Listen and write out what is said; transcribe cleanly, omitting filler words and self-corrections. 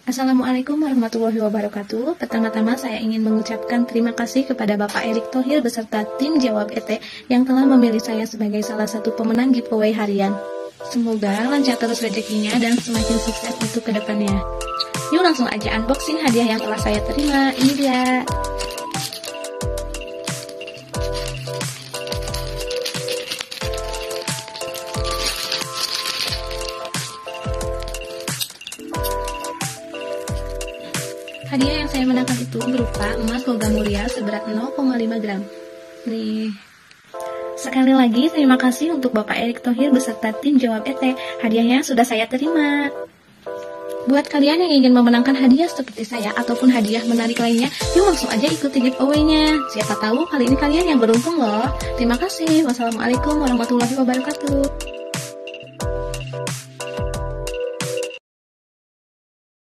Assalamualaikum warahmatullahi wabarakatuh. Pertama-tama saya ingin mengucapkan terima kasih kepada Bapak Erick Thohir beserta tim Jawab ET yang telah memilih saya sebagai salah satu pemenang giveaway harian. Semoga lancar terus rezekinya dan semakin sukses untuk kedepannya. Yuk langsung aja unboxing hadiah yang telah saya terima. Ini dia. Hadiah yang saya menangkan itu berupa emas logam mulia seberat 0,5 gram. Nih. Sekali lagi terima kasih untuk Bapak Erick Thohir beserta tim Jawab ET. Hadiahnya sudah saya terima. Buat kalian yang ingin memenangkan hadiah seperti saya ataupun hadiah menarik lainnya, yuk langsung aja ikuti giveaway-nya. Siapa tahu kali ini kalian yang beruntung loh. Terima kasih. Wassalamualaikum warahmatullahi wabarakatuh.